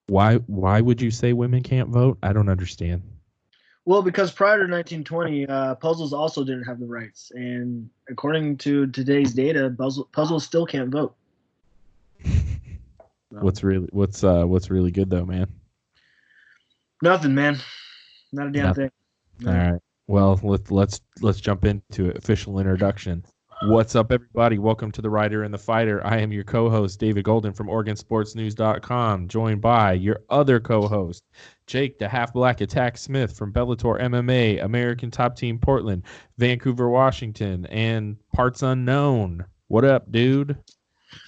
Why would you say women can't vote? I don't understand. Well, because prior to 1920, puzzles also didn't have the rights, and according to today's data, puzzles still can't vote. So, What's really good though, man? nothing, man. Not a damn Nothing. thing. All No. right. Well, let's jump into it. Official introduction. What's up, everybody? Welcome to the Writer and the Fighter. I am your co-host, David Golden from OregonSportsNews.com, joined by your other co-host, Jake, the half-black Attack Smith from Bellator MMA, American Top Team Portland, Vancouver, Washington, and Parts Unknown. What up, dude?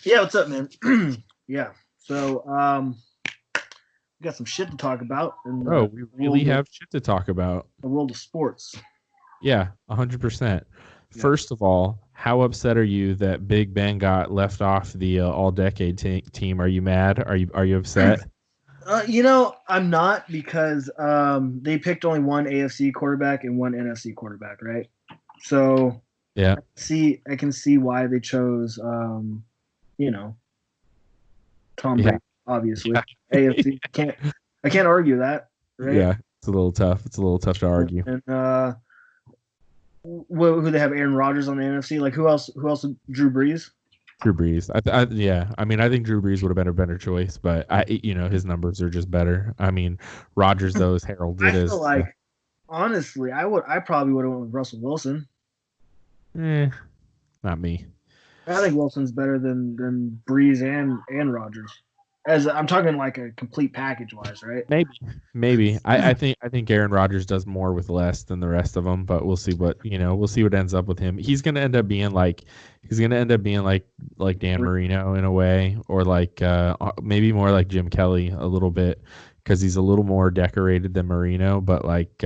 Yeah, what's up, man? Yeah. So, we got some shit to talk about in Bro, we really have shit to talk about. the world of sports. Yeah, 100%. Yeah. First of all, how upset are you that Big Ben got left off the all-decade team? Are you mad? Are you upset? I'm not, because they picked only one AFC quarterback and one NFC quarterback, right? So Yeah. I can see why they chose Tom Brady, obviously. Yeah. AFC. I can't argue that, right? Yeah, it's a little tough. It's a little tough to argue. And who they have? Aaron Rodgers on the NFC. Like, who else? Drew Brees. Drew Brees. I mean, I think Drew Brees would have been a better choice, but his numbers are just better. I mean, Rodgers though is heralded as. Honestly, I probably would have went with Russell Wilson. Not me. I think Wilson's better than Brees and Rodgers. As I'm talking like a complete package wise, right? Maybe. I think Aaron Rodgers does more with less than the rest of them, but we'll see what ends up with him. He's gonna end up being like Dan Marino in a way, or like maybe more like Jim Kelly a little bit, because he's a little more decorated than Marino, but like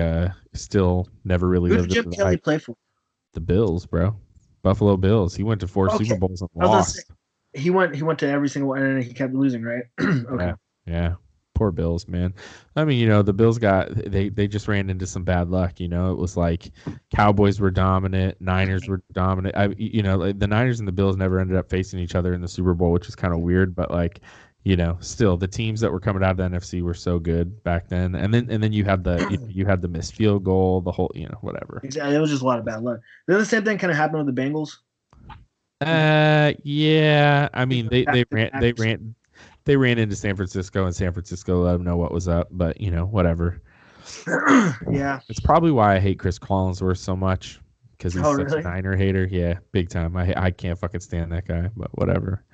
still never really Who lived did Jim Kelly play for? The Bills, bro. Buffalo Bills. He went to 4 Super Bowls and lost. He went to every single one, and he kept losing, right? Okay. Yeah. Poor Bills, man. I mean, the Bills they just ran into some bad luck. It was like Cowboys were dominant, Niners were dominant. The Niners and the Bills never ended up facing each other in the Super Bowl, which is kind of weird. But still the teams that were coming out of the NFC were so good back then. And then you had the missed field goal, the whole whatever. Exactly. It was just a lot of bad luck. Then the same thing kind of happened with the Bengals. Yeah. I mean, they ran into San Francisco, and San Francisco let them know what was up. But whatever. Yeah. It's probably why I hate Chris Collinsworth so much, because he's such a Niner hater. Yeah, big time. I can't fucking stand that guy. But whatever.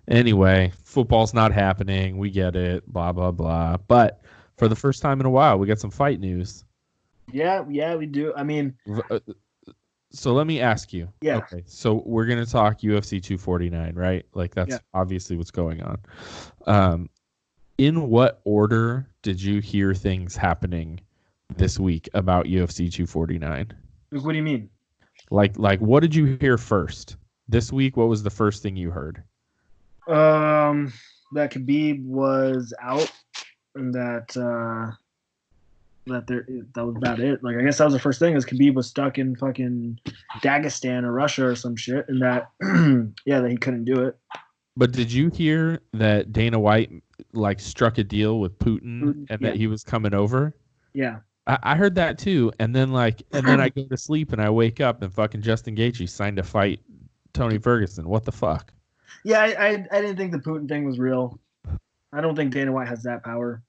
Anyway, football's not happening. We get it. Blah blah blah. But for the first time in a while, we got some fight news. Yeah, we do. I mean. So let me ask you. Yeah. Okay. So we're gonna talk UFC 249, right? Like that's obviously what's going on. In what order did you hear things happening this week about UFC 249? What do you mean? Like what did you hear first this week? What was the first thing you heard? That Khabib was out, and that was about it. Like, I guess that was the first thing, is Khabib was stuck in fucking Dagestan or Russia or some shit, and that that he couldn't do it. But did you hear that Dana White struck a deal with Putin and that he was coming over? Yeah. I heard that too, and then I go to sleep and I wake up and fucking Justin Gaethje signed to fight Tony Ferguson. What the fuck? Yeah, I didn't think the Putin thing was real. I don't think Dana White has that power.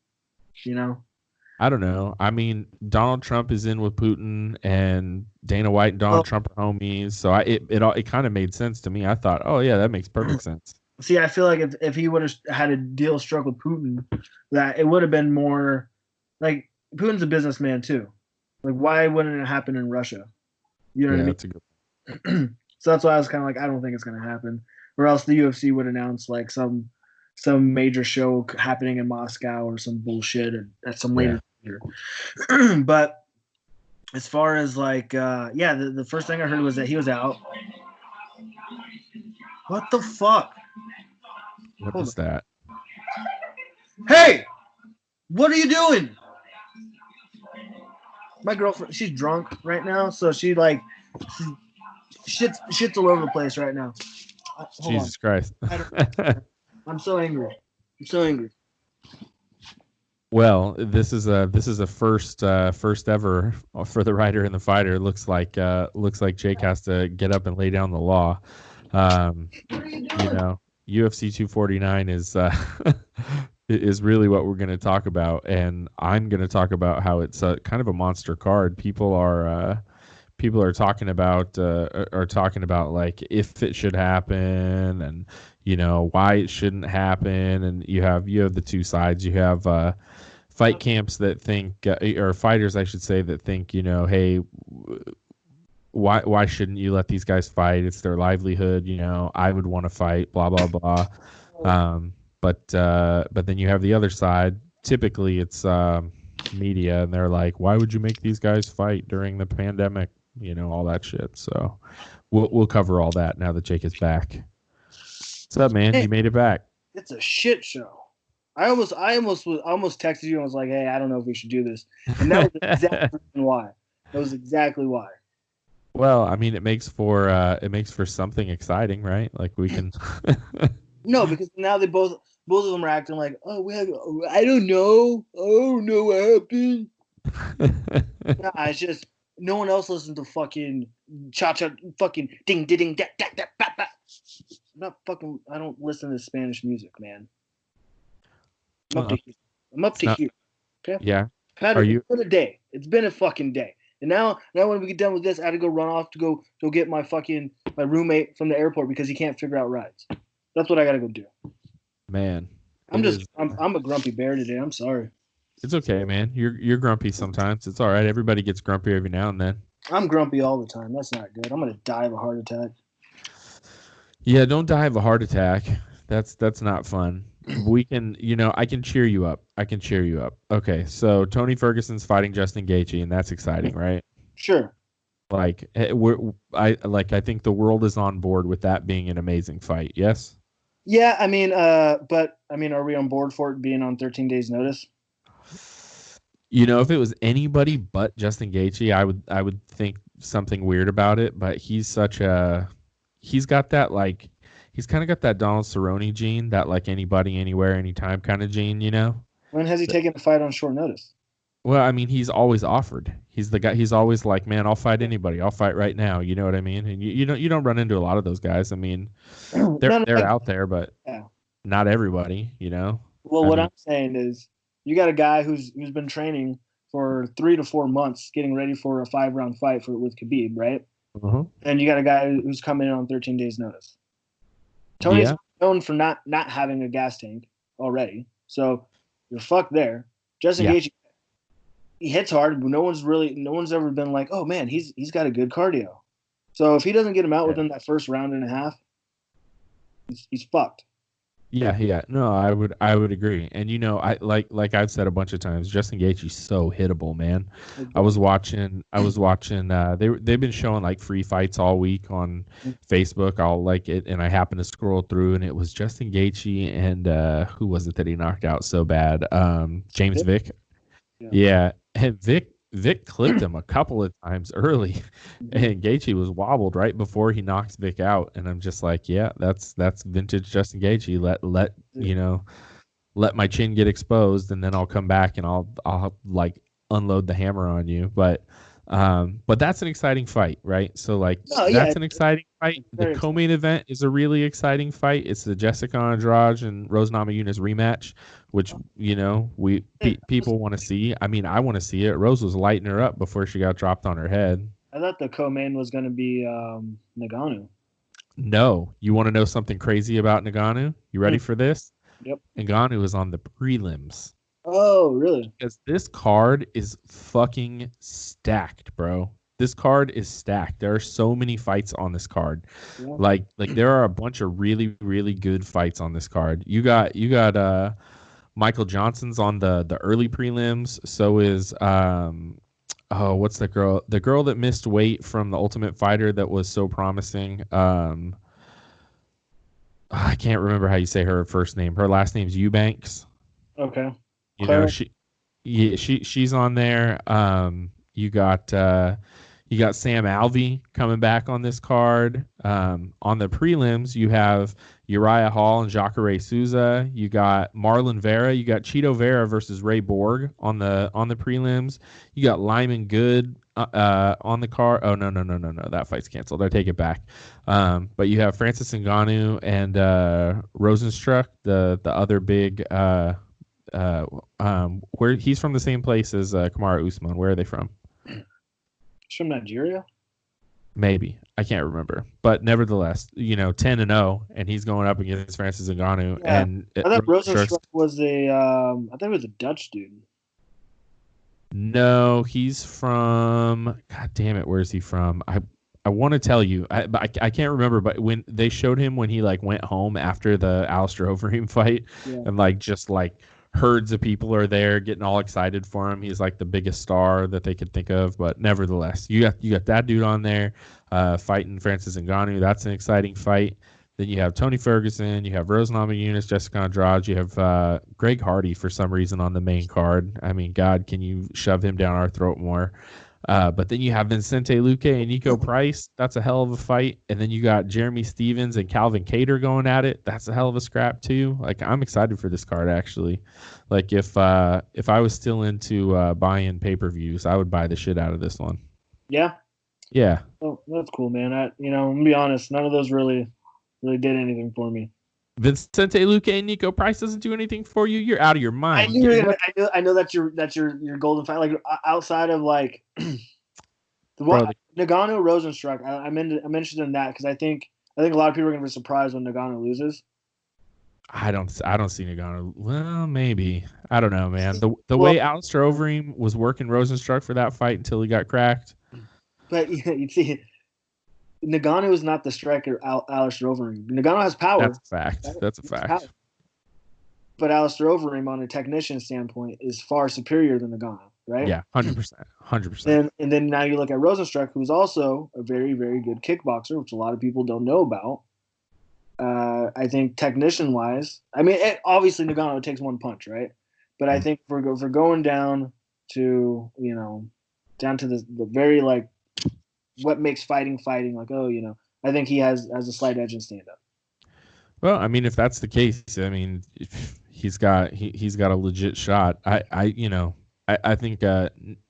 I don't know. I mean, Donald Trump is in with Putin, and Dana White and Donald Trump are homies. So it kind of made sense to me. I thought, oh yeah, that makes perfect sense. See, I feel like if he would have had a deal struck with Putin, that it would have been more like, Putin's a businessman too. Like, why wouldn't it happen in Russia? You know what I mean? That's a good. So that's why I was kind of like, I don't think it's going to happen. Or else the UFC would announce like some major show happening in Moscow or some bullshit at some later year. But as far as the first thing I heard was that he was out. What the fuck? What is that? Hey, what are you doing? My girlfriend, she's drunk right now, so she shit's all over the place right now. Jesus Christ. I'm so angry. Well, this is a first ever for the writer and the fighter. Looks like Jake has to get up and lay down the law. You know, UFC 249 is is really what we're going to talk about, and I'm going to talk about how it's kind of a monster card. People are talking about like if it should happen, and why it shouldn't happen, and you have the two sides. You have fight camps that think, or fighters, I should say, that think, hey, why shouldn't you let these guys fight? It's their livelihood. I would want to fight. Blah blah blah. But then you have the other side. Typically, it's media, and they're like, why would you make these guys fight during the pandemic? All that shit. So we'll cover all that now that Jake is back. What's up, man? You made it back. It's a shit show. I almost texted you and was like, hey, I don't know if we should do this. And that was exactly why. That was exactly why. Well, I mean, it makes for something exciting, right? Like we can. No, because now they both of them are acting like, oh, I don't know what happened. Nah, it's just no one else listens to fucking cha-cha, fucking ding ding da da da ba ba. I don't listen to Spanish music, man. I'm up to here. Okay? Yeah. It's been a day. It's been a fucking day. And now when we get done with this, I had to go run off to go get my roommate from the airport because he can't figure out rides. That's what I gotta go do. Man. I'm a grumpy bear today. I'm sorry. It's okay, man. You're grumpy sometimes. It's all right. Everybody gets grumpy every now and then. I'm grumpy all the time. That's not good. I'm gonna die of a heart attack. Yeah, don't die of a heart attack. That's not fun. We can, I can cheer you up. Okay, so Tony Ferguson's fighting Justin Gaethje, and that's exciting, right? Sure. I think the world is on board with that being an amazing fight. Yes. Yeah, are we on board for it being on 13 days notice? If it was anybody but Justin Gaethje, I would think something weird about it. But he's got that he's kind of got that Donald Cerrone gene, that like anybody, anywhere, anytime kind of gene. When has he taken a fight on short notice? Well, I mean, he's always offered. He's the guy. He's always like, man, I'll fight anybody. I'll fight right now. You know what I mean? And you don't run into a lot of those guys. I mean, they're out there, but not everybody. Well, what I'm saying is, you got a guy who's been training for 3 to 4 months, getting ready for a 5-round fight with Khabib, right? Uh-huh. And you got a guy who's coming in on 13 days notice. Tony's known for not having a gas tank already, so you're fucked there. Justin Gaethje, he hits hard, but no one's ever been like, oh man, he's got a good cardio. So if he doesn't get him out within that first round and a half, he's fucked. Yeah. No, I would agree. And I like I've said a bunch of times, Justin Gaethje's so hittable, man. I was watching they've been showing like free fights all week on Facebook. I'll like it, and I happened to scroll through, and it was Justin Gaethje and who was it that he knocked out so bad? James Vick. Yeah. And Vic clipped him a couple of times early, and Gaethje was wobbled right before he knocks Vic out. And I'm just like, yeah, that's vintage Justin Gaethje. Let my chin get exposed, and then I'll come back and I'll like unload the hammer on you. But that's an exciting fight, right? So that's an exciting fight. The co-main event is a really exciting fight. It's the Jessica Andrade and Rose Namajunas rematch, which people want to see. I mean, I want to see it. Rose was lighting her up before she got dropped on her head. I thought the co-main was going to be Ngannou. No, you want to know something crazy about Ngannou? You ready for this? Yep. Ngannou is on the prelims. Oh, really? Because this card is fucking stacked, bro. This card is stacked. There are so many fights on this card. Yeah. Like there are a bunch of really, really good fights on this card. You got Michael Johnson's on the early prelims. So is what's the girl? The girl that missed weight from the Ultimate Fighter that was so promising. I can't remember how you say her first name. Her last name's Eubanks. Okay. She's on there. You got Sam Alvey coming back on this card. On the prelims, you have Uriah Hall and Jacare Souza. You got Marlon Vera. You got Cheeto Vera versus Ray Borg on the prelims. You got Lyman Good on the card. Oh no, that fight's canceled. I take it back. But you have Francis Ngannou and Rosenstruck, the other big. Where he's from the same place as Kamaru Usman. Where are they from? He's from Nigeria. Maybe. I can't remember. But nevertheless, 10-0, and he's going up against Francis Ngannou. Yeah. And I thought Rosenstruck was I think it was a Dutch dude. No, he's from. God damn it, where is he from? I want to tell you, I can't remember. But when they showed him when he went home after the Alistair Overeem fight, and just herds of people are there getting all excited for him. He's the biggest star that they could think of. But nevertheless, you got that dude on there fighting Francis Ngannou. That's an exciting fight. Then you have Tony Ferguson, you have Rose Namajunas, Jessica Andrade, you have Greg Hardy for some reason on the main card. I mean, God, can you shove him down our throat more? But then you have Vincente Luque and Nico Price. That's a hell of a fight. And then you got Jeremy Stevens and Calvin Kattar going at it. That's a hell of a scrap too. I'm excited for this card actually. If I was still into buying pay-per-views, I would buy the shit out of this one. Yeah. Yeah. Oh, that's cool, man. I'm gonna be honest. None of those really did anything for me. Vincente Luque and Nico Price doesn't do anything for you. You're out of your mind. I know that's your golden fight. Outside of Ngannou Rosenstruck, I mentioned in that because I think a lot of people are gonna be surprised when Ngannou loses. I don't see Ngannou. Well, maybe. I don't know, man. The way Alistair Overeem was working Rosenstruck for that fight until he got cracked. But you see, Ngannou is not the striker Alistair Overeem. Ngannou has power. That's a fact. But Alistair Overeem, on a technician standpoint, is far superior than Ngannou, right? Yeah, 100%. And then now you look at Rosenstruck, who's also a very, very good kickboxer, which a lot of people don't know about. I think technician-wise, obviously Ngannou takes one punch, right? But I think for going down to the very what makes fighting, I think he has a slight edge in stand-up. Well, if that's the case, he's got a legit shot. I think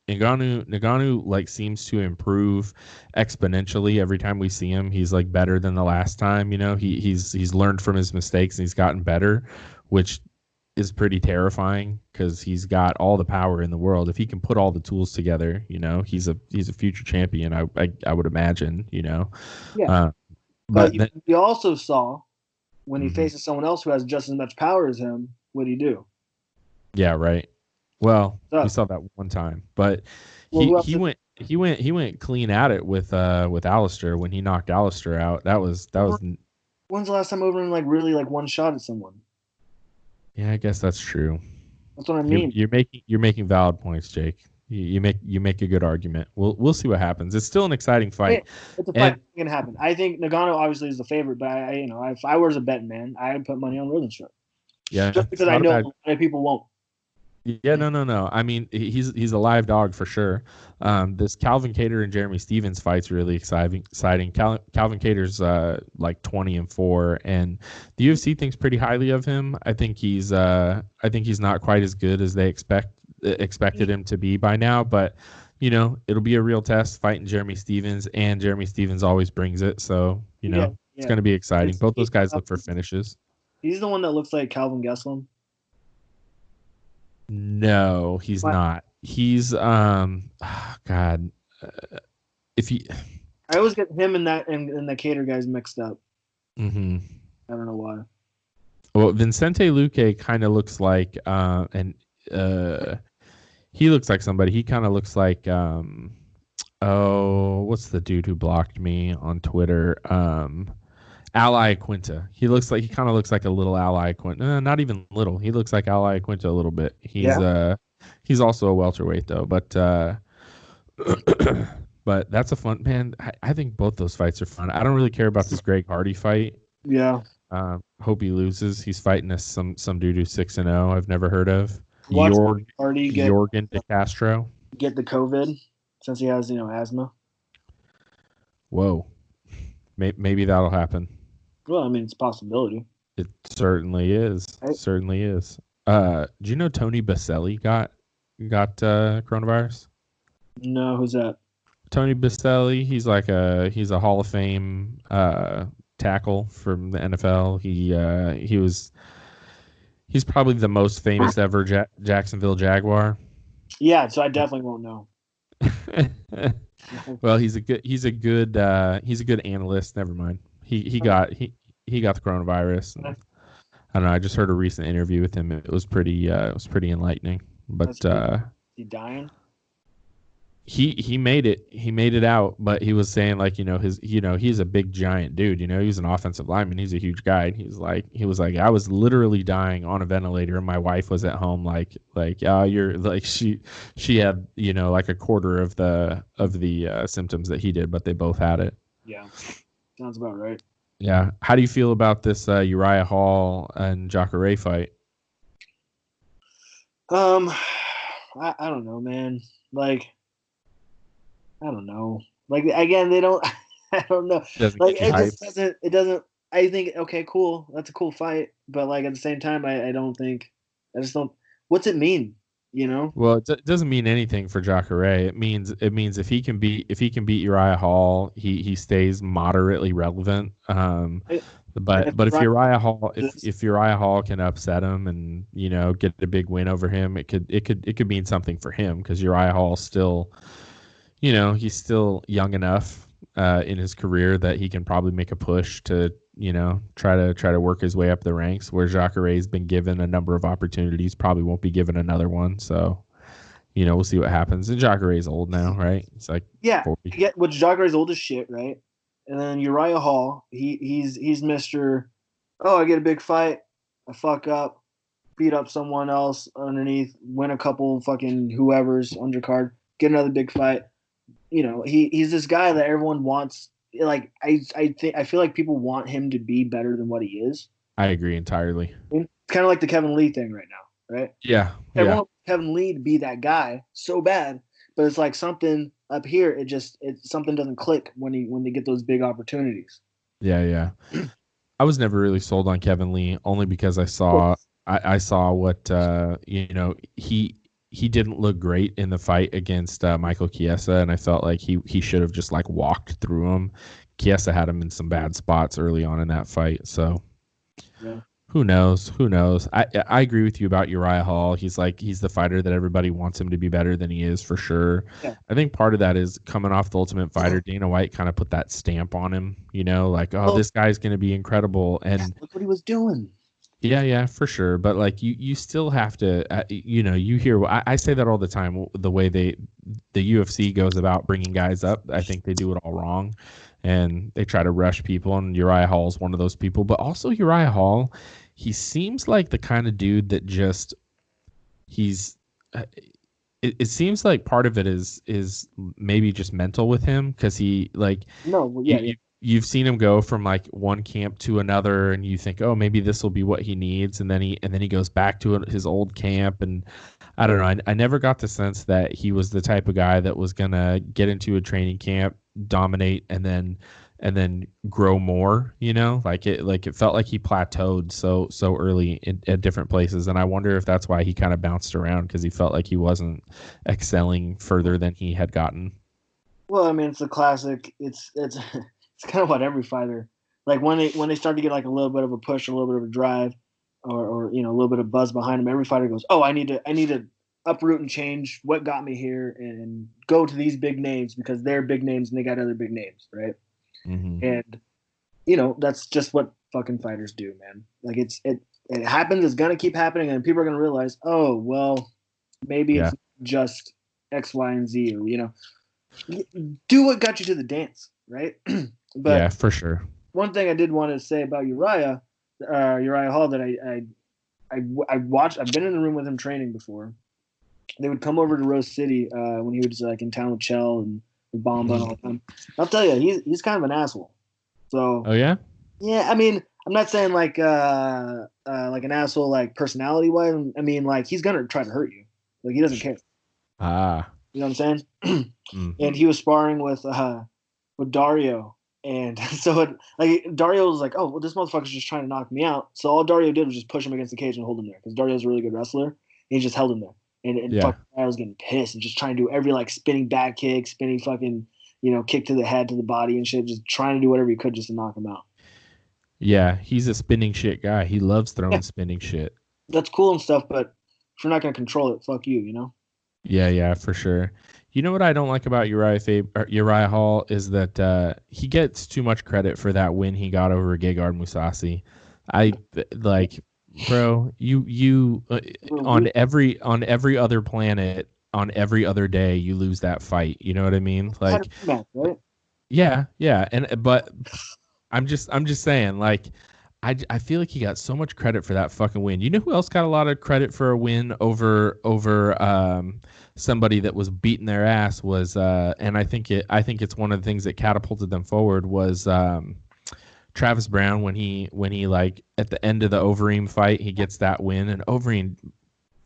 Ngannou seems to improve exponentially every time we see him. He's better than the last time. He's learned from his mistakes and he's gotten better, which is pretty terrifying because he's got all the power in the world. If he can put all the tools together, he's a future champion. I would imagine. Yeah. But you also saw when he faces someone else who has just as much power as him, what do you do? Yeah, right. Well, we saw that one time, but he went clean at it with Alistair when he knocked Alistair out. That was. When's the last time Overeem really one shot at someone? Yeah, I guess that's true. That's what I mean. You're making valid points, Jake. You make a good argument. We'll see what happens. It's still an exciting fight. It's a fight that can happen. I think Ngannou obviously is the favorite, but if I was a betting man, I'd put money on Rosenstruck. Yeah, just because I know a lot of people won't. Yeah, no. He's a live dog for sure. This Calvin Kattar and Jeremy Stevens fight's really exciting. Calvin Kattar's 20-4, and the UFC thinks pretty highly of him. I think he's not quite as good as they expected him to be by now, but it'll be a real test fighting Jeremy Stevens, and Jeremy Stevens always brings it. So it's going to be exciting. Both those guys look for finishes. He's the one that looks like Calvin Gastelum. No, he's not. He's God. I always get him and the Kattar guys mixed up. Mm-hmm. I don't know why. Well, Vincente Luque kind of looks like he looks like somebody. He kind of looks like what's the dude who blocked me on Twitter? Ally Quinta. He kind of looks like a little Ally Quinta. Not even little. He looks like Ally Quinta a little bit. He's also a welterweight though, but but that's a fun man. I think both those fights are fun. I don't really care about this Greg Hardy fight. Yeah. Hope he loses. He's fighting some dude who's 6-0. I've never heard of. Jorgen De Castro. Get the COVID since he has asthma. Whoa. Maybe that'll happen. Well, it's a possibility. It certainly is. Right? Certainly is. Do you know Tony Baselli got coronavirus? No, who's that? Tony Baselli, he's a Hall of Fame tackle from the NFL. He's probably the most famous ever Jacksonville Jaguar. Yeah, so I definitely won't know. Well, he's a good analyst. Never mind. He got the coronavirus. And, I don't know. I just heard a recent interview with him. It was pretty enlightening. But he dying? He made it. He made it out, but he was saying like, he's a big giant dude, he's an offensive lineman. He's a huge guy. He was like, I was literally dying on a ventilator and my wife was at home you're like she had, like a quarter of the symptoms that he did, but they both had it. Yeah. Sounds about right. Yeah. How do you feel about this Uriah Hall and Jacare fight? I don't know, man. Like, I don't know. Like, again, they don't. I don't know. Like, it doesn't. I think, okay, cool. That's a cool fight, but like at the same time, I don't think. I just don't. What's it mean? Well, it doesn't mean anything for Jacare. It means if he can beat Uriah Hall, he stays moderately relevant. But if Uriah Hall can upset him and get a big win over him, it could mean something for him because Uriah Hall still. He's still young enough in his career that he can probably make a push to, try to work his way up the ranks. Where Jacare's been given a number of opportunities, probably won't be given another one. So, we'll see what happens. And Jacare's old now, right? It's like 40. Jacare's old as shit, right? And then Uriah Hall, he's Mr. Oh, I get a big fight, I fuck up, beat up someone else underneath, win a couple fucking whoever's undercard, get another big fight. He's this guy that everyone wants. Like I feel like people want him to be better than what he is. I agree entirely. It's kind of like the Kevin Lee thing right now, right? Yeah. Everyone wants Kevin Lee to be that guy so bad, but it's like something up here. Something doesn't click when they get those big opportunities. Yeah. I was never really sold on Kevin Lee only because I saw what he didn't look great in the fight against Michael Chiesa, and I felt like he should have just like walked through him. Chiesa had him in some bad spots early on in that fight, so who knows? I agree with you about Uriah Hall. He's the fighter that everybody wants him to be better than he is for sure. Yeah. I think part of that is coming off the Ultimate Fighter. Dana White kind of put that stamp on him, this guy's going to be incredible, and look what he was doing. Yeah, for sure. But like you still have to, you hear. I say that all the time. The way the UFC goes about bringing guys up, I think they do it all wrong, and they try to rush people. And Uriah Hall is one of those people. But also Uriah Hall, he seems like the kind of dude that just he's. It seems like part of it is maybe just mental with him because he like You've seen him go from like one camp to another, and you think, oh, maybe this will be what he needs, and then he goes back to his old camp, and I don't know. I never got the sense that he was the type of guy that was gonna get into a training camp, dominate, and then grow more. Like it felt like he plateaued so early at different places, and I wonder if that's why he kind of bounced around because he felt like he wasn't excelling further than he had gotten. Well, I mean, it's a classic. It's kind of what every fighter, like when they start to get like a little bit of a push, a little bit of a drive, or a little bit of buzz behind them, every fighter goes, oh, I need to uproot and change what got me here and go to these big names because they're big names and they got other big names, right? Mm-hmm. And that's just what fucking fighters do, man. Like it happens, it's gonna keep happening, and people are gonna realize, oh well, maybe it's just X, Y, and Z, or do what got you to the dance, right? But yeah, for sure. One thing I did want to say about Uriah Hall that I watched. I've been in the room with him training before. They would come over to Rose City when he was like in town with Chell and Bomba and all the time. I'll tell you, he's kind of an asshole. So. Oh yeah. Yeah, I mean, I'm not saying like an asshole like personality wise. I mean, like he's gonna try to hurt you. Like he doesn't care. Ah. You know what I'm saying? And he was sparring with Dario And so Dario was like, oh, well, this motherfucker's just trying to knock me out. So all Dario did was just push him against the cage and hold him there because Dario's a really good wrestler. And he just held him there. And Yeah. fucking I was getting pissed and just trying to do every like spinning back kick, spinning fucking, kick to the head, to the body and shit, just trying to do whatever he could just to knock him out. Yeah, he's a spinning shit guy. He loves throwing spinning shit. That's cool and stuff, but if you're not going to control it, fuck you, Yeah, for sure. You know what I don't like about Uriah Hall is that he gets too much credit for that win he got over Gegard Mousasi. Bro, you on every other planet, on every other day, you lose that fight. You know what I mean? Like, right? yeah, but I'm just saying, like, I feel like he got so much credit for that fucking win. You know who else got a lot of credit for a win over somebody that was beating their ass was and I think it's one of the things that catapulted them forward was Travis Brown when he like at the end of the Overeem fight he gets that win and Overeem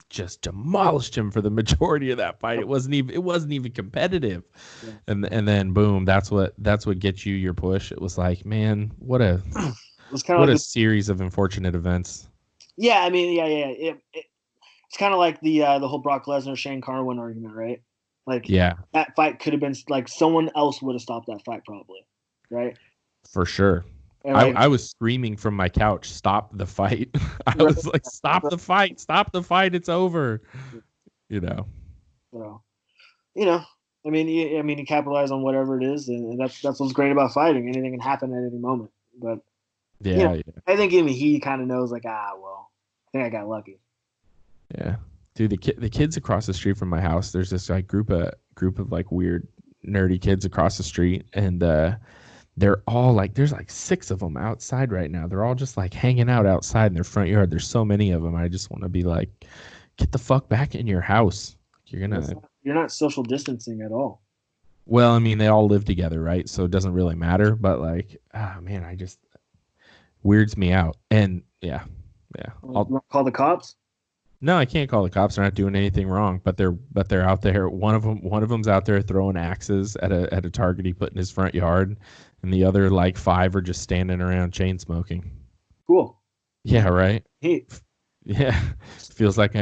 just demolished him for the majority of that fight. It wasn't even competitive. Yeah. And then boom, that's what gets you your push. It was like, man, what a series of unfortunate events. Yeah, I mean, yeah. It's kind of like the whole Brock Lesnar Shane Carwin argument, right? Like, yeah, that fight could have been like someone else would have stopped that fight probably, right? For sure. Like, I was screaming from my couch, "Stop the fight!" I was like, "Stop the fight! Stop the fight! It's over!" So, I mean, you capitalize on whatever it is, and that's what's great about fighting. Anything can happen at any moment. But yeah. I think even he kind of knows, like, well, I think I got lucky. Yeah, dude, the kids across the street from my house. There's this like group of like weird nerdy kids across the street, and they're all like, there's like 6 of them outside right now. They're all just like hanging out outside in their front yard. There's so many of them. I just want to be like, get the fuck back in your house. You're not social distancing at all. Well, I mean, they all live together, right? So it doesn't really matter. But like, man, I just weirds me out. And yeah. I'll call the cops. No, I can't call the cops. They're not doing anything wrong, but they're out there. One of them's out there throwing axes at a target he put in his front yard, and the other like 5 are just standing around chain smoking. Cool. Yeah, right. Heat. Yeah, feels like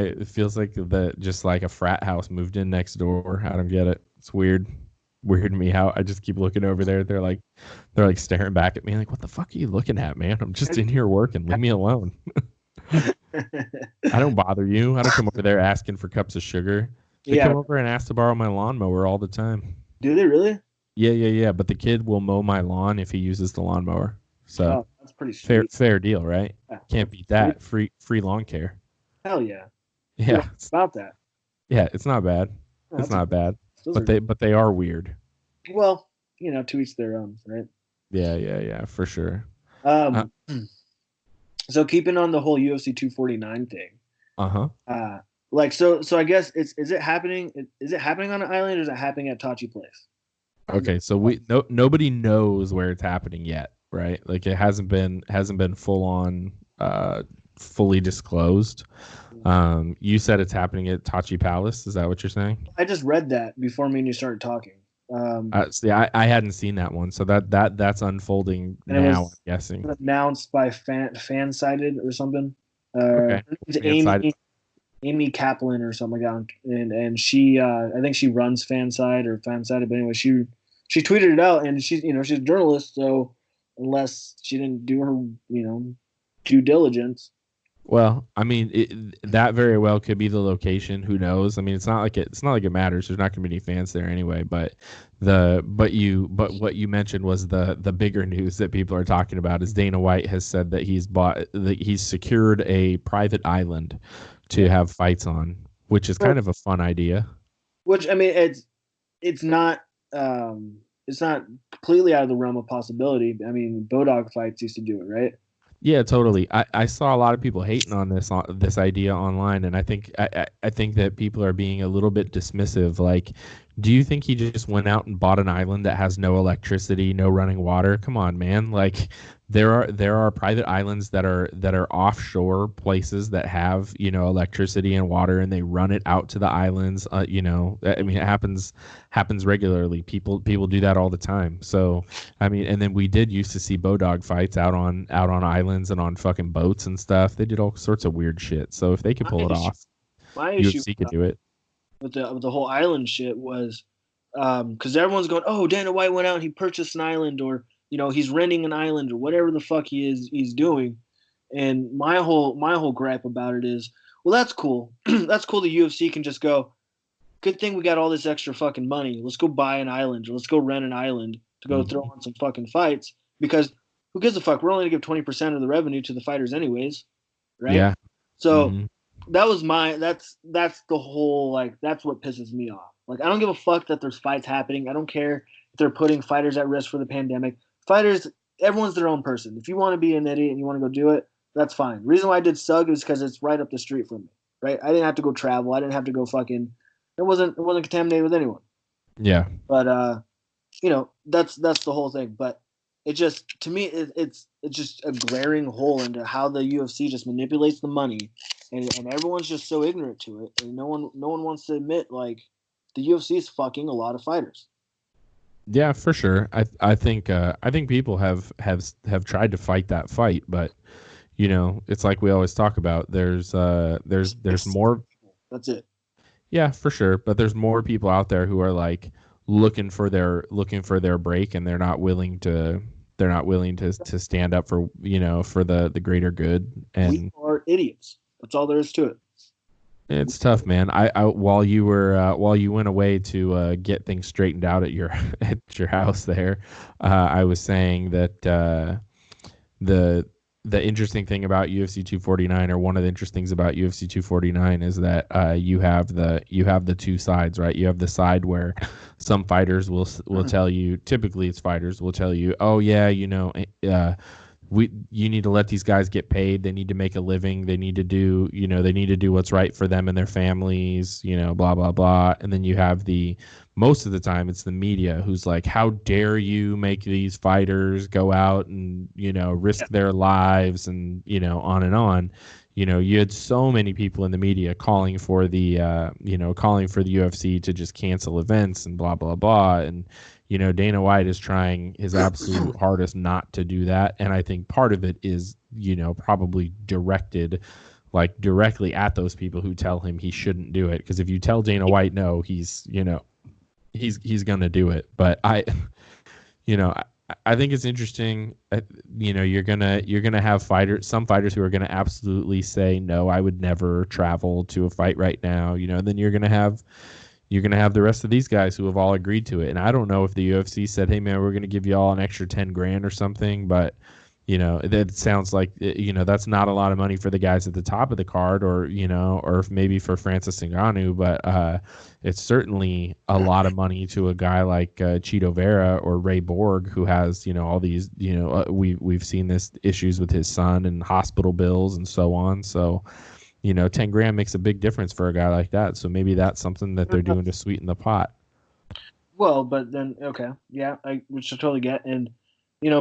just like a frat house moved in next door. I don't get it. It's weird. Weirding me out. I just keep looking over there. They're like staring back at me like, what the fuck are you looking at, man? I'm just in here working. Leave me alone. I don't bother you. I don't come over there asking for cups of sugar. They come over and ask to borrow my lawnmower all the time. Do they really? Yeah. But the kid will mow my lawn if he uses the lawnmower. So that's pretty sweet. Fair deal, right? Yeah. Can't beat that. Free lawn care. Hell yeah. Yeah. It's about that. Yeah, it's not bad. It's not bad. But they are weird. Well, to each their own, right? Yeah, for sure. So keeping on the whole UFC 249 thing. So I guess is it happening? Is it happening on an island or is it happening at Tachi Place? Okay, so nobody knows where it's happening yet, right? Like it hasn't been full on fully disclosed. You said it's happening at Tachi Palace. Is that what you're saying? I just read that before me and you started talking. See, I hadn't seen that one, so that's unfolding now. I'm guessing announced by Fansided or something. Okay. Amy Kaplan or something like that, and she I think she runs Fansided, but anyway, she tweeted it out, and she's a journalist, so unless she didn't do her due diligence. Well, I mean, that very well could be the location. Who knows? I mean, it's not like it matters. There's not going to be any fans there anyway. But what you mentioned was the bigger news that people are talking about is Dana White has said that he's secured a private island to have fights on, which is kind of a fun idea. Which, I mean, it's not completely out of the realm of possibility. I mean, Bodog fights used to do it, right? Yeah, totally. I saw a lot of people hating on this idea online, and I think that people are being a little bit dismissive. Like, Do you think he just went out and bought an island that has no electricity, no running water? Come on, man. Like there are private islands that are offshore places that have, electricity and water, and they run it out to the islands. I mean, it happens regularly. People do that all the time. So, I mean, and then we did used to see Bodog fights out on islands and on fucking boats and stuff. They did all sorts of weird shit. So if they could My pull it issue, off, my issue UFC could do it. with the whole island shit was because everyone's going, oh, Dana White went out and he purchased an island, or he's renting an island, or whatever the fuck he's doing. And my whole gripe about it is, well, that's cool. That's cool. The UFC can just go, good thing we got all this extra fucking money. Let's go buy an island, or let's go rent an island to go throw on some fucking fights. Because who gives a fuck? We're only gonna give 20% of the revenue to the fighters anyways, right? Yeah. So hmm that was that's the whole, like, that's what pisses me off. Like, I don't give a fuck that there's fights happening. I don't care if they're putting fighters at risk for the pandemic. Fighters, everyone's their own person. If you want to be an idiot and you want to go do it, that's fine. The reason why I did Sug is because it's right up the street from me, right? I didn't have to go travel. I didn't have to go fucking. It wasn't contaminated with anyone. Yeah. But that's the whole thing. But it just, to me, it's just a glaring hole into how the UFC just manipulates the money, and everyone's just so ignorant to it, and no one wants to admit, like, the UFC is fucking a lot of fighters. Yeah, for sure. I think people have tried to fight that fight, but it's like we always talk about. There's more. That's it. Yeah, for sure. But there's more people out there who are like looking for their break, and they're not willing to stand up for the greater good. We And are idiots. That's all there is to it. it's tough, man. I while you went away to get things straightened out at your at your house there, I was saying that the the interesting thing about UFC 249, or one of the interesting things about UFC 249, is that you have the two sides, right? You have the side where some fighters will tell you, typically it's fighters will tell you, oh yeah, you need to let these guys get paid. They need to make a living. They need to do what's right for them and their families, blah, blah, blah. And then you have most of the time it's the media who's like, how dare you make these fighters go out and, risk their lives, and, on and on. You had so many people in the media calling for the UFC to just cancel events and blah, blah, blah. And, Dana White is trying his absolute hardest not to do that. And I think part of it is, probably directly at those people who tell him he shouldn't do it. Because if you tell Dana White no, he's going to do it. But you know, I think it's interesting. You're gonna have some fighters who are gonna absolutely say no, I would never travel to a fight right now. And then you're gonna have the rest of these guys who have all agreed to it. And I don't know if the UFC said, hey man, we're gonna give you all an extra 10 grand or something, but that sounds like that's not a lot of money for the guys at the top of the card, or or maybe for Francis Ngannou, but it's certainly a lot of money to a guy like Cheeto Vera or Ray Borg, who has all these we've seen this issues with his son and hospital bills and so on. So 10 grand makes a big difference for a guy like that. So maybe that's something that they're doing to sweeten the pot. Well, but then, okay, yeah, which I totally get. And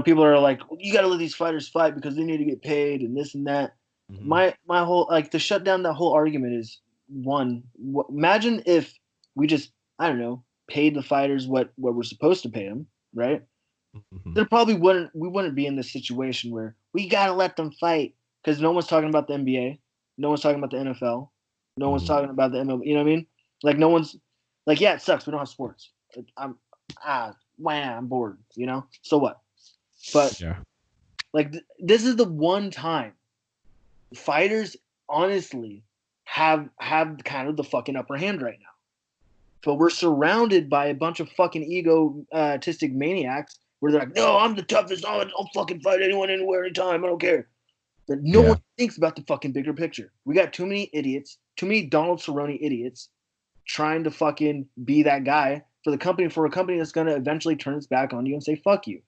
people are like, well, you got to let these fighters fight because they need to get paid and this and that. Mm-hmm. My whole, like, to shut down that whole argument is, one, imagine if we just, I don't know, paid the fighters what we're supposed to pay them, right? Mm-hmm. There we wouldn't be in this situation where we got to let them fight, because no one's talking about the NBA, no one's talking about the NFL, no one's talking about the MLB. You know what I mean? Like, no one's like, yeah, it sucks. We don't have sports. I'm bored. So what? But Yeah. like, this is the one time fighters honestly have kind of the fucking upper hand right now. But we're surrounded by a bunch of fucking egotistic maniacs where they're like, no, I'm the toughest. I'll fucking fight anyone, anywhere, anytime. I don't care. But no one thinks about the fucking bigger picture. We got too many idiots, too many Donald Cerrone idiots trying to fucking be that guy for a company that's going to eventually turn its back on you and say, fuck you.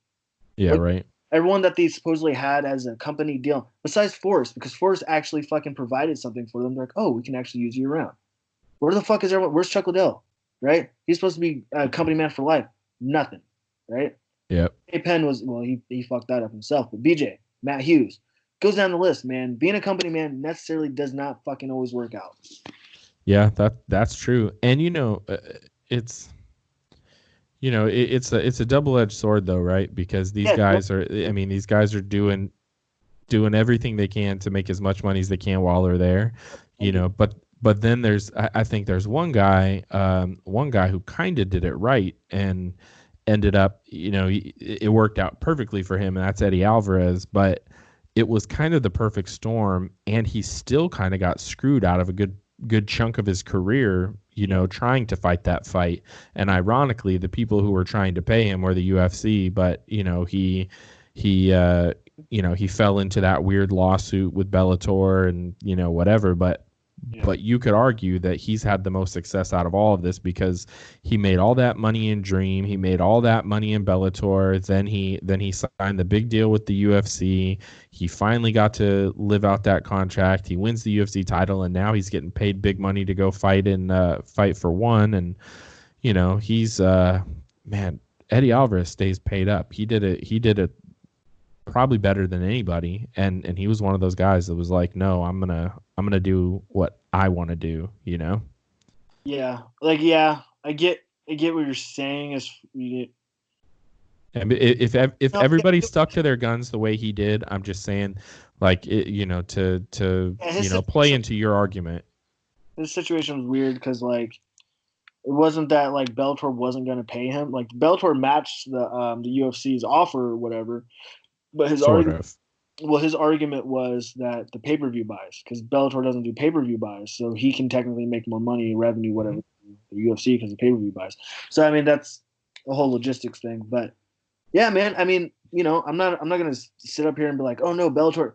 Yeah, like, right. Everyone that they supposedly had as a company deal, besides Forrest, because Forrest actually fucking provided something for them. They're like, oh, we can actually use you around. Where the fuck is everyone? Where's Chuck Liddell? right? He's supposed to be a company man for life. Nothing, right? Yep. A Penn was, well, he fucked that up himself. But BJ, Matt Hughes, goes down the list, man. Being a company man necessarily does not fucking always work out. Yeah, that's true. And it's it's a double-edged sword though, right? Because these guys are, I mean, these guys are doing everything they can to make as much money as they can while they're there, but then I think there's one guy who kind of did it right and ended up, it worked out perfectly for him, and that's Eddie Alvarez. But it was kind of the perfect storm, and he still kind of got screwed out of a good chunk of his career, trying to fight that fight. And ironically, the people who were trying to pay him were the UFC, but he fell into that weird lawsuit with Bellator and whatever. But you could argue that he's had the most success out of all of this, because he made all that money in Dream, he made all that money in Bellator, then he signed the big deal with the UFC. He finally got to live out that contract. He wins the UFC title, and now he's getting paid big money to go fight for one. And he's man, Eddie Alvarez stays paid up. He did it probably better than anybody, and he was one of those guys that was like, no, I'm gonna do what I want to do. Yeah, I get what you're saying. If everybody stuck to their guns the way he did, I'm just saying, like, to play into your argument. This situation was weird because, like, it wasn't that, like, Bellator wasn't going to pay him. Like, Bellator matched the UFC's offer or whatever. But his argument was that the pay-per-view buys, because Bellator doesn't do pay-per-view buys, so he can technically make more money, revenue, whatever, the UFC, because of pay-per-view buys. So I mean, that's a whole logistics thing. But yeah, man, I mean, I'm not gonna sit up here and be like, oh no, Bellator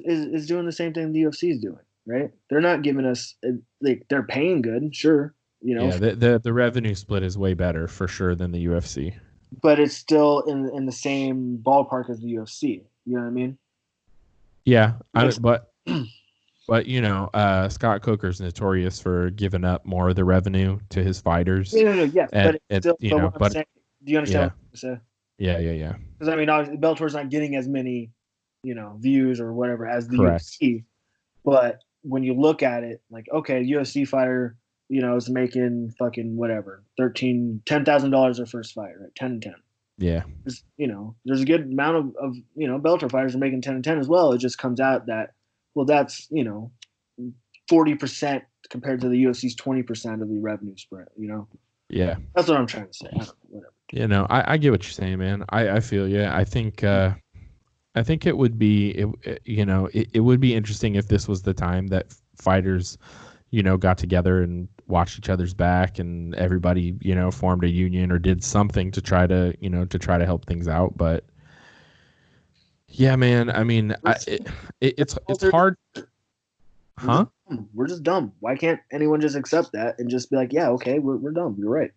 is doing the same thing the UFC is doing, right? They're not giving us, like, they're paying good, sure, Yeah, the revenue split is way better for sure than the UFC. But it's still in the same ballpark as the UFC. You know what I mean? Yeah, but Scott Coker's notorious for giving up more of the revenue to his fighters. No, yes, but do you understand yeah. what I'm saying? Yeah. Because I mean, obviously, Bellator's not getting as many, views or whatever as the Correct. UFC. But when you look at it, like, okay, UFC fighter, is making fucking whatever, $10,000 their first fight, right? 10 and 10. Yeah. There's a good amount of Bellator fighters are making 10 and 10 as well. It just comes out that, well, that's 40% compared to the UFC's 20% of the revenue spread. Yeah. That's what I'm trying to say. Whatever. I get what you're saying, man. I feel you. I think it would be it would be interesting if this was the time that fighters got together and watched each other's back, and everybody, formed a union or did something to try to help things out. But yeah, man, I mean, it's hard. Huh? We're just dumb. Why can't anyone just accept that and just be like, yeah, okay, we're dumb. You're right.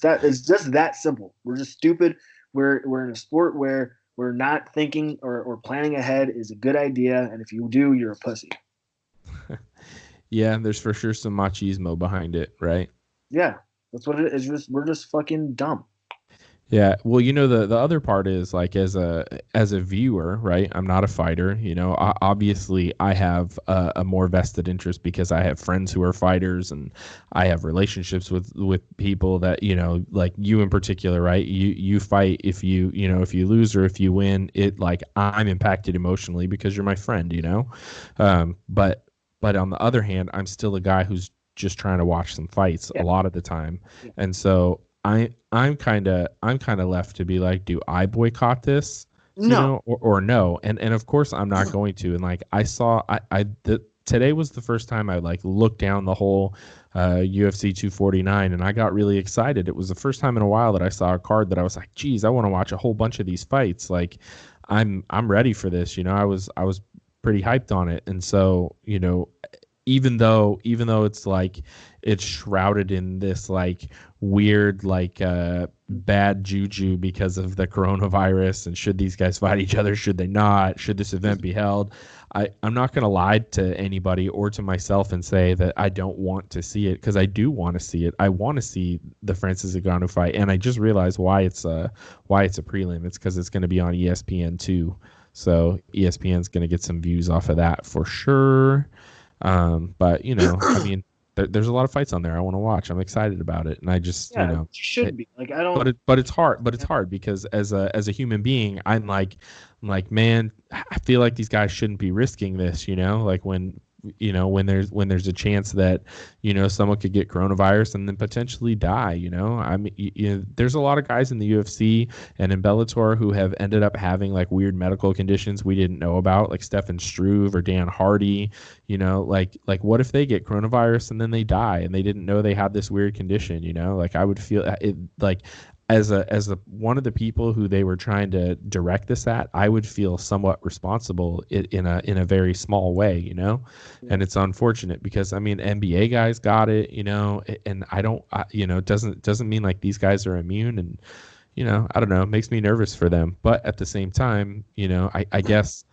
It's just that simple. We're just stupid. We're in a sport where we're not thinking or planning ahead is a good idea, and if you do, you're a pussy. Yeah, there's for sure some machismo behind it, right? Yeah, that's what it is. We're just fucking dumb. Yeah, well, the other part is, like, as a viewer, right? I'm not a fighter, Obviously, I have a more vested interest because I have friends who are fighters, and I have relationships with people that, like you in particular, right? You fight, if you lose or if you win, it, like, I'm impacted emotionally because you're my friend, But on the other hand, I'm still a guy who's just trying to watch some fights a lot of the time, and so I'm kind of left to be like, do I boycott this? No. Or no? And of course I'm not going to. And, like, today was the first time I, like, looked down the whole UFC 249, and I got really excited. It was the first time in a while that I saw a card that I was like, geez, I want to watch a whole bunch of these fights. Like, I'm ready for this. I was pretty hyped on it. And so, even though it's like it's shrouded in this like weird like bad juju because of the coronavirus, and should these guys fight each other, should they not, should this event be held, I'm not going to lie to anybody or to myself and say that I don't want to see it, because I do want to see it. I want to see the Francis Ngannou fight, and I just realized why it's a prelim. It's because it's going to be on ESPN too, so ESPN's going to get some views off of that for sure. But I mean, there's a lot of fights on there I want to watch. I'm excited about it, and I just it should be like, I don't. But it's hard. But it's hard because as a human being, I'm like, man, I feel like these guys shouldn't be risking this. Like when there's a chance that someone could get coronavirus and then potentially die. I mean, there's a lot of guys in the UFC and in Bellator who have ended up having like weird medical conditions we didn't know about, like Stefan Struve or Dan Hardy. Like what if they get coronavirus and then they die and they didn't know they had this weird condition? Like I would feel it like, as a one of the people who they were trying to direct this at, I would feel somewhat responsible in a very small way, Yeah. And it's unfortunate because I mean NBA guys got it, and I don't, it doesn't mean like these guys are immune, and I don't know, it makes me nervous for them, but at the same time, I guess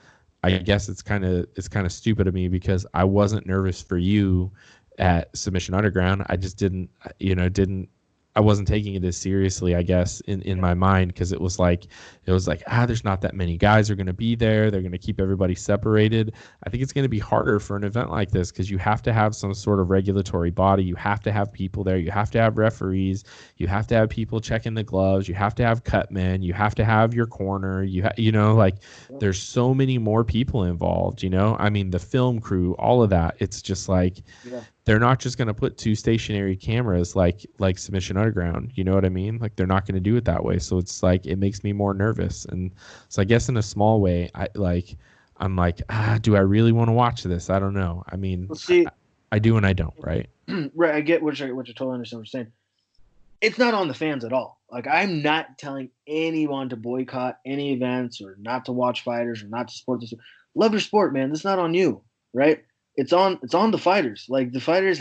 it's kind of stupid of me because I wasn't nervous for you at Submission Underground. I just didn't I wasn't taking it as seriously, I guess, in my mind, because it was like there's not that many guys are going to be there. They're going to keep everybody separated. I think it's going to be harder for an event like this because you have to have some sort of regulatory body. You have to have people there. You have to have referees. You have to have people checking the gloves. You have to have cutmen. You have to have your corner. There's so many more people involved. I mean, the film crew, all of that. It's just like. Yeah. They're not just going to put 2 stationary cameras like Submission Underground. You know what I mean? Like they're not going to do it that way. So it's like it makes me more nervous. And so I guess in a small way, I'm like, do I really want to watch this? I don't know. I mean, Well, see, I do and I don't, right? Right, I get what you totally understand what you're saying. It's not on the fans at all. Like, I'm not telling anyone to boycott any events or not to watch fighters or not to support this. Love your sport, man. This is not on you, right? It's on the fighters. Like, the fighters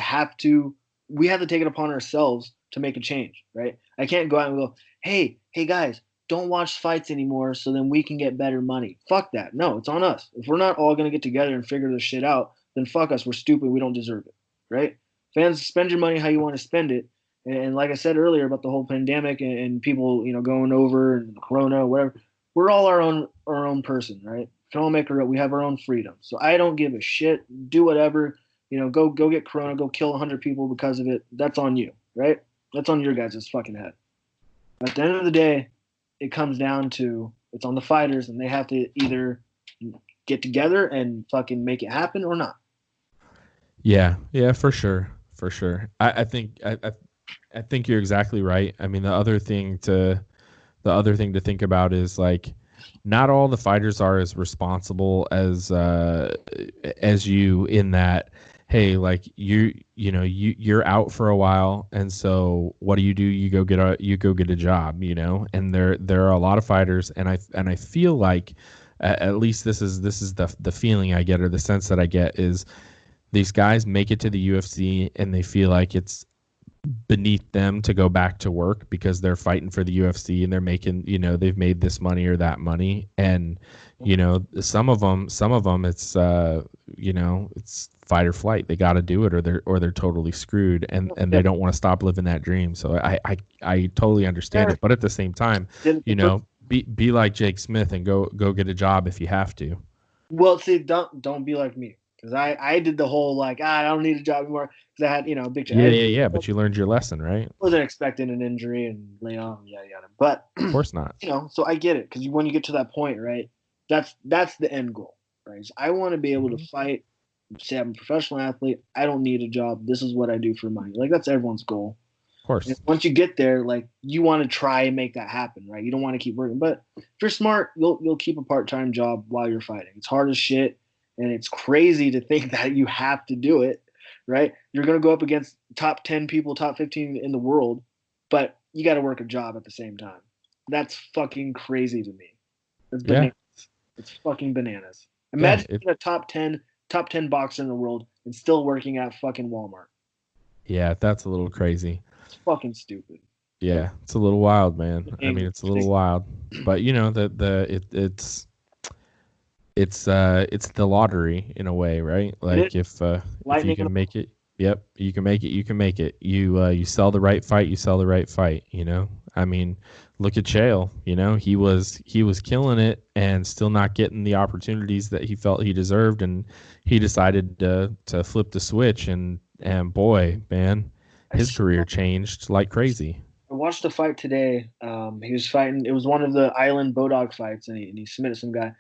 we have to take it upon ourselves to make a change, right? I can't go out and go, hey guys, don't watch fights anymore so then we can get better money. Fuck that. No, it's on us. If we're not all going to get together and figure this shit out, then fuck us. We're stupid. We don't deserve it, right? Fans, spend your money how you want to spend it. And like I said earlier about the whole pandemic and people, going over and Corona, whatever, we're all our own person, right? We can all we have our own freedom. So I don't give a shit. Do whatever, go get Corona, go kill 100 people because of it. That's on you, right? That's on your guys' fucking head. At the end of the day, it comes down to it's on the fighters, and they have to either get together and fucking make it happen or not. Yeah, for sure. I think I think you're exactly right. I mean, the other thing to think about is like not all the fighters are as responsible as you, in that, hey, like you're out for a while, and so what do? You go get a job, and there are a lot of fighters, and I feel like at least this is the feeling I get, or the sense that I get, is these guys make it to the UFC and they feel like it's beneath them to go back to work because they're fighting for the UFC and they're making, they've made this money or that money. And, some of them it's, it's fight or flight. They got to do it or they're totally screwed, and they don't want to stop living that dream. So I totally understand it. But at the same time, be like Jake Smith and go get a job if you have to. Well, see, don't be like me. Because I did the whole, like, I don't need a job anymore because I had, a big job. Yeah. But you learned your lesson, right? Wasn't expecting an injury and lay off, yada, yada. But, of course not. So I get it. Because when you get to that point, right, that's the end goal, right? So I want to be able to fight, say I'm a professional athlete. I don't need a job. This is what I do for money. Like, that's everyone's goal. Of course. And once you get there, like, you want to try and make that happen, right? You don't want to keep working. But if you're smart, you'll keep a part-time job while you're fighting. It's hard as shit. And it's crazy to think that you have to do it, right? You're going to go up against top 10 people, top 15 in the world, but you got to work a job at the same time. That's fucking crazy to me. It's bananas. It's fucking bananas. Imagine being a top 10 top 10 boxer in the world and still working at fucking Walmart. Yeah, that's a little crazy. It's fucking stupid. Yeah, it's a little wild, man. I mean, it's a little wild, but you know it's the lottery in a way, right? Like if you can make it, yep, you can make it. You can make it. You sell the right fight. You sell the right fight. You know, I mean, look at Chael. You know, he was killing it and still not getting the opportunities that he felt he deserved, and he decided to flip the switch, and boy, man, his career changed like crazy. I watched the fight today. He was fighting. It was one of the Island Bodog fights, and he submitted some guy.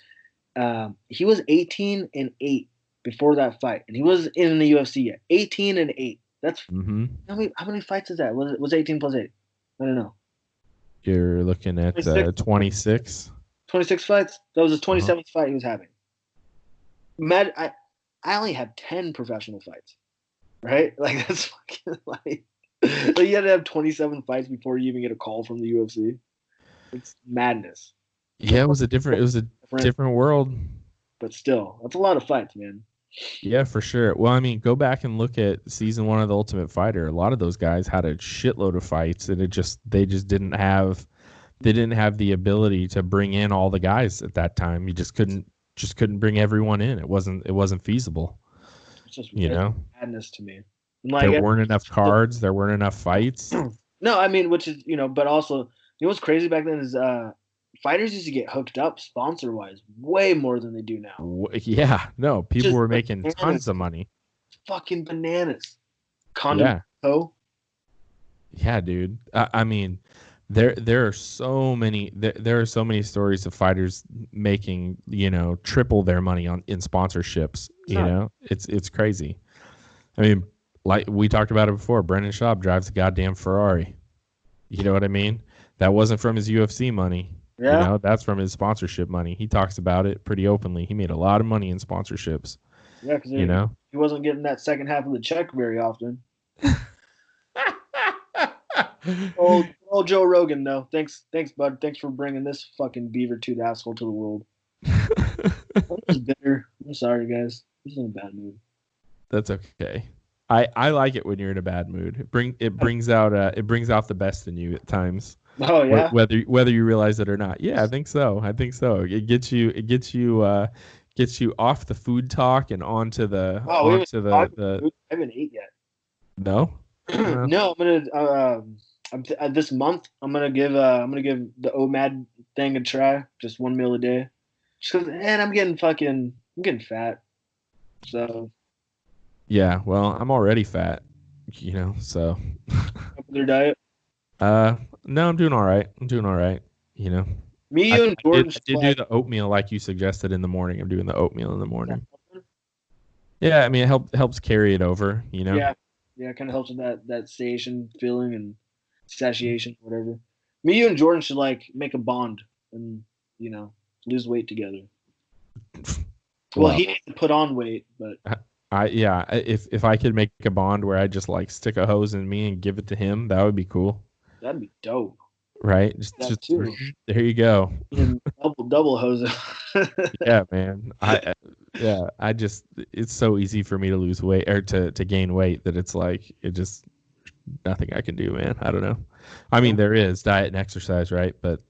He was 18-8 before that fight, and he wasn't in the UFC yet. 18-8. That's how many fights is that? Was 18 plus 8? I don't know. You're looking at 26. 26 fights. That was his 27th fight he was having. I only had 10 professional fights, right? Like that's fucking like you had to have 27 fights before you even get a call from the UFC. It's madness. Yeah, it was a different world. But still, that's a lot of fights, man. Yeah, for sure. Well, I mean, go back and look at season 1 of The Ultimate Fighter. A lot of those guys had a shitload of fights, and they just didn't have the ability to bring in all the guys at that time. You just couldn't bring everyone in. It wasn't feasible. It's just madness to me. Like, there weren't enough cards. There weren't enough fights. No, I mean, which is but also what's crazy back then is fighters used to get hooked up sponsor wise way more than they do now. Yeah, no, people were making tons of money. Fucking bananas. Yeah, dude. I mean, there are so many stories of fighters making triple their money in sponsorships. It's crazy. I mean, like we talked about it before, Brendan Schaub drives a goddamn Ferrari. You know what I mean? That wasn't from his UFC money. Yeah. That's from his sponsorship money. He talks about it pretty openly. He made a lot of money in sponsorships. Yeah, because he wasn't getting that second half of the check very often. old Joe Rogan, though. Thanks, bud. Thanks for bringing this fucking beaver-tooth asshole to the world. I'm just bitter. I'm sorry, guys. I'm just in a bad mood. That's okay. I like it when you're in a bad mood. It brings out the best in you at times. Oh yeah. Whether you realize it or not. Yeah, I think so. It gets you off the food talk and onto the I haven't ate yet. No. No, I'm gonna this month I'm gonna give the OMAD thing a try. Just 1 meal a day. Just 'cause, and I'm getting fat. So. Yeah, well, I'm already fat, so. Their diet? No, I'm doing all right. Me, you, and Jordan. I did do the oatmeal like you suggested in the morning. I'm doing the oatmeal in the morning. Yeah, I mean, it helps carry it over, Yeah, it kind of helps with that satiation feeling and satiation, whatever. Me, you, and Jordan should make a bond and lose weight together. Well, he needs to put on weight, but. If I could make a bond where I just stick a hose in me and give it to him, that would be cool. That'd be dope. Right? Just there you go. Double hose. Yeah, man. It's so easy for me to lose weight or to gain weight that it's nothing I can do, man. I don't know. I mean, there is diet and exercise, right? But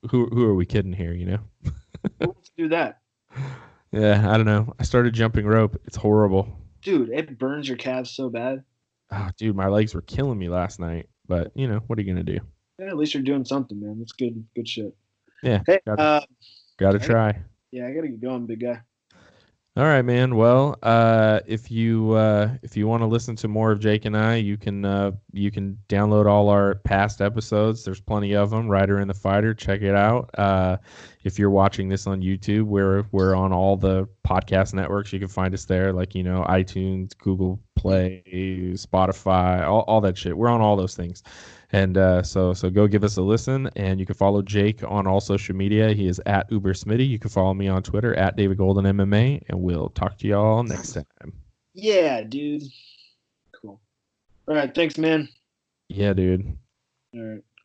who are we kidding here? Who wants to do that? Yeah, I don't know. I started jumping rope. It's horrible. Dude, it burns your calves so bad. Oh, dude, my legs were killing me last night. But, what are you going to do? Yeah, at least you're doing something, man. That's good shit. Yeah, hey, gotta try. Yeah, I got to get going, big guy. All right, man. Well, if you want to listen to more of Jake and I, you can download all our past episodes. There's plenty of them. Rider and the Fighter, check it out. If you're watching this on YouTube, we're on all the podcast networks. You can find us there, iTunes, Google Play, Spotify, all that shit. We're on all those things. And so go give us a listen, and you can follow Jake on all social media. He is at UberSmitty. You can follow me on Twitter at David Golden MMA, and we'll talk to y'all next time. Yeah, dude. Cool. All right, thanks, man. Yeah, dude. All right.